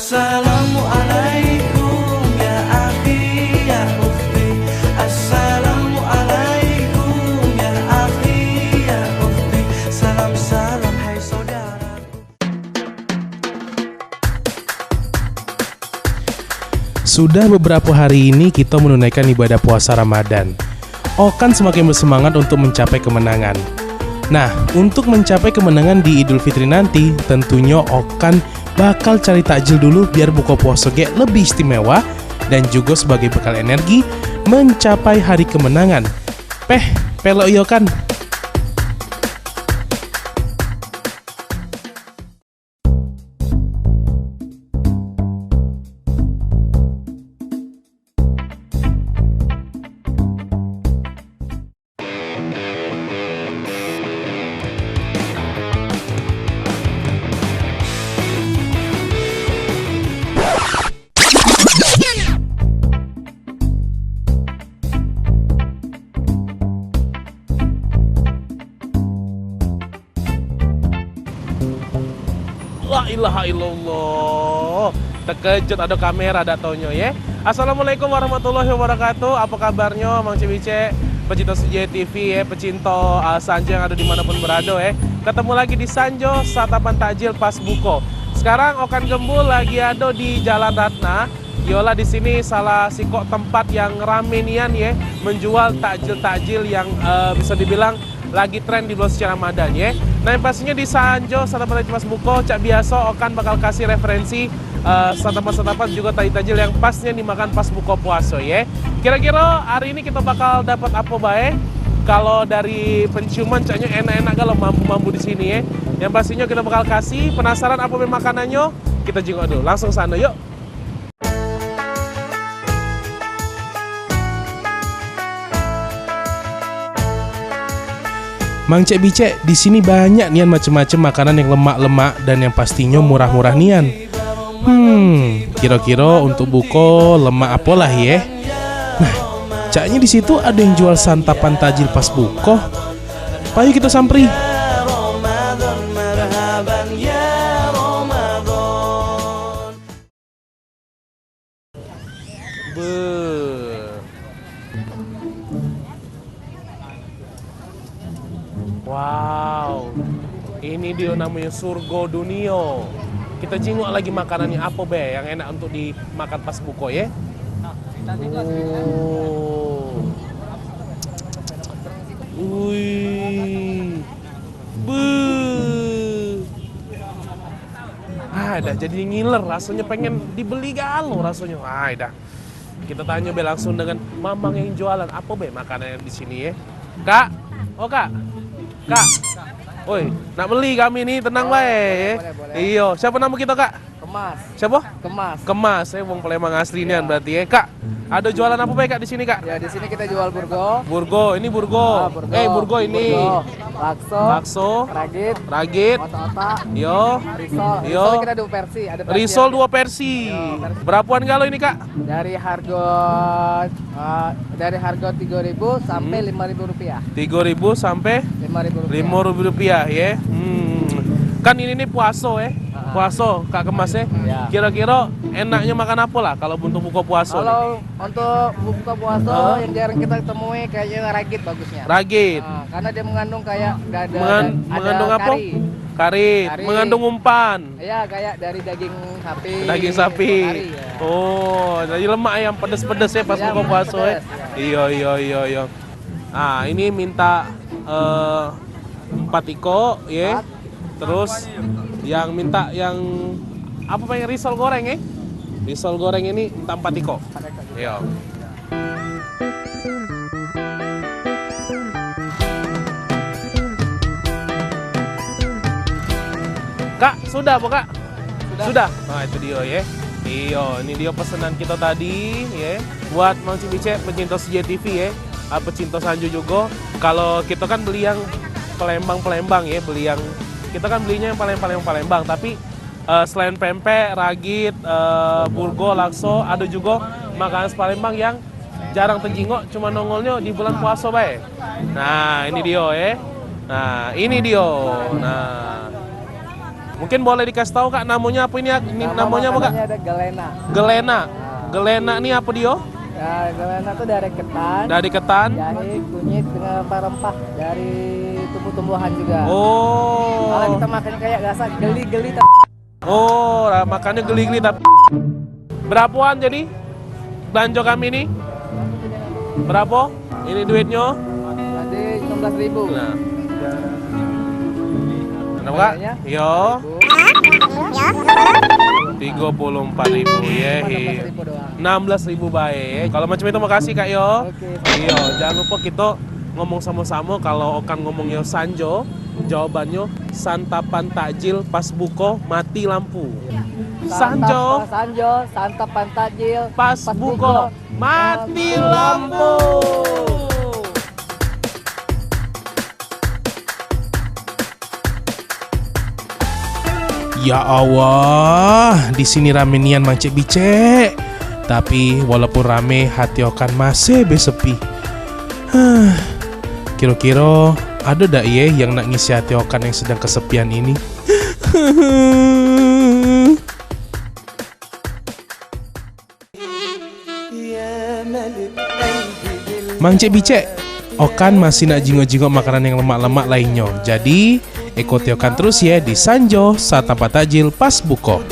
Assalamualaikum ya akhi ya ukhti. Assalamualaikum ya akhi ya ukhti. Salam salam hai saudaraku. Sudah beberapa hari ini kita menunaikan ibadah puasa Ramadan. Okan semakin bersemangat untuk mencapai kemenangan. Nah, untuk mencapai kemenangan di Idul Fitri nanti, tentunya Okan bakal cari takjil dulu biar buka puasa lebih istimewa dan juga sebagai bekal energi mencapai hari kemenangan. Pelok yo kan. La ilaha illallah. Terkejut ada kamera datonyo ya. Assalamualaikum warahmatullahi wabarakatuh. Apa kabarnya Mang Cibice, pecinta Sejarah TV ya, pecinta Sanjo yang ada dimanapun berada ya. Ketemu lagi di Sanjo Satapan Takjil pas buko. Sekarang Okan Gembul lagi ada di Jalan Ratna. Yola di sini salah sikok tempat yang rame nian ya, menjual takjil-takjil yang bisa dibilang lagi tren di bulan suci Ramadan ya. Nah, yang pastinya di Sanjo Satapan Takjil pas buko, cak biasa Okan bakal kasih referensi santapan-santapan juga takjil yang pastinya dimakan pas buka puasa ya. Kira-kira hari ini kita bakal dapat apa bae? Kalau dari penciuman caknya enak-enak kalau mampu-mampu di sini ya. Yang pastinya kita bakal kasih, penasaran apa makanannya? Kita jenguk dulu. Langsung sana yuk. Mang Cek Bicek, di sini banyak nian macam-macam makanan yang lemak-lemak dan yang pastinya murah-murah nian. Kira-kira untuk buko lemak apalah ya? Nah, caknya di situ ada yang jual santapan takjil pas buko. Ayo kita sampri. Wow, ini dia namanya surga dunia. Kita jenguk lagi makanannya apa be yang enak untuk dimakan pas buko ya. Wih, dah jadi ngiler, rasanya pengen dibeli galau rasanya. Dah, kita tanya be langsung dengan mamang yang jualan apa be makanan yang di sini ya. Kak, oh kak. Kak, oi, nak beli kami nih, tenang bae. Iya, siapa nama kita kak? Kemas. Siapa? Kemas. Kemas, wong Palembang asli nih berarti ya. Kak, ada jualan apa baik kak di sini kak? Ya di sini kita jual burgo. Burgo, ini burgo. Burgo ini. Burgo. Lakso. Ragit. Otak-otak. Yo. Risol. Yo. Risol kita 2 versi. Ada versi Risol 2 versi. Berapaan kalau ini kak? Dari harga 3.000 sampai 5.000 rupiah. 3.000 sampai 5.000 rupiah ya. Kan ini nih puaso ya. Puaso Kak Kemas ya. Kira-kira enaknya makan apa lah kalau untuk buka puasa? Kalau untuk buka puasa yang jarang kita temui kayaknya ragit bagusnya. Ragit. Karena dia mengandung kayak mengandung apa? Karit. Mengandung umpan. Iya, kayak dari daging sapi. Daging sapi. Kari, ya. Oh, jadi lemak yang pedes-pedes ya pas buka puasa ya. Iya. Nah, ini minta 4 iko ya. Terus yang minta yang apa pengen risol goreng ya? Risol goreng ini minta 4 iko. Iya. Kak, sudah apa kak? Sudah. Nah itu dia ya. Iya, ini dia pesanan kita tadi ya. Buat Mang Cibice, pecinta Sejarah TV ya. Pecinta Sanjo juga. Kalau kita kan beli yang Palembang ya, kita kan belinya yang Palembang. Tapi selain pempek, ragit, burgo, lakso, ada juga makanan Palembang yang jarang terjingok, cuma nongolnya di bulan puasa bae. Nah ini dia ya. Nah ini dia. Nah Mungkin boleh dikasih tahu Kak namanya apa ini? Namanya apa Kak? makanannya ada galena. Gelena. Gelena ini apa dia? Ya, galena tuh dari ketan, Dari ketan. jahe, kunyit dengan rempah dari tumbuh-tumbuhan juga. Oh. Kalau kita makan kayak gasak geli-geli Oh, makannya geli-geli tapi berapaan jadi belanja kami ini? Berapa? Ini duitnya? jadi 16.000. Nah. Kenapa Kak? Harganya? Yo. 34.000 ya. 16.000 doang. 16.000 baik. Kalau macam itu makasih Kak yo. Oke. Iya, jangan lupa kita ngomong sama-sama kalau Okan ngomongnya Sanjo, jawabannya santapan takjil pas buko mati lampu. Sanjo santapan takjil pas buko mati lampu. Ya Allah, di sini rame nian Mang Cek Bicek. Tapi walaupun rame, hati Okan masih besepi. Kira-kira ada dak ye yang nak ngisi hati Okan yang sedang kesepian ini? Mang Cek Bicek, Okan masih nak jingok-jingok makanan yang lemak-lemak lainnya. Jadi, ikuti Okan terus ya di Sanjo Santapan Takjil pas buko.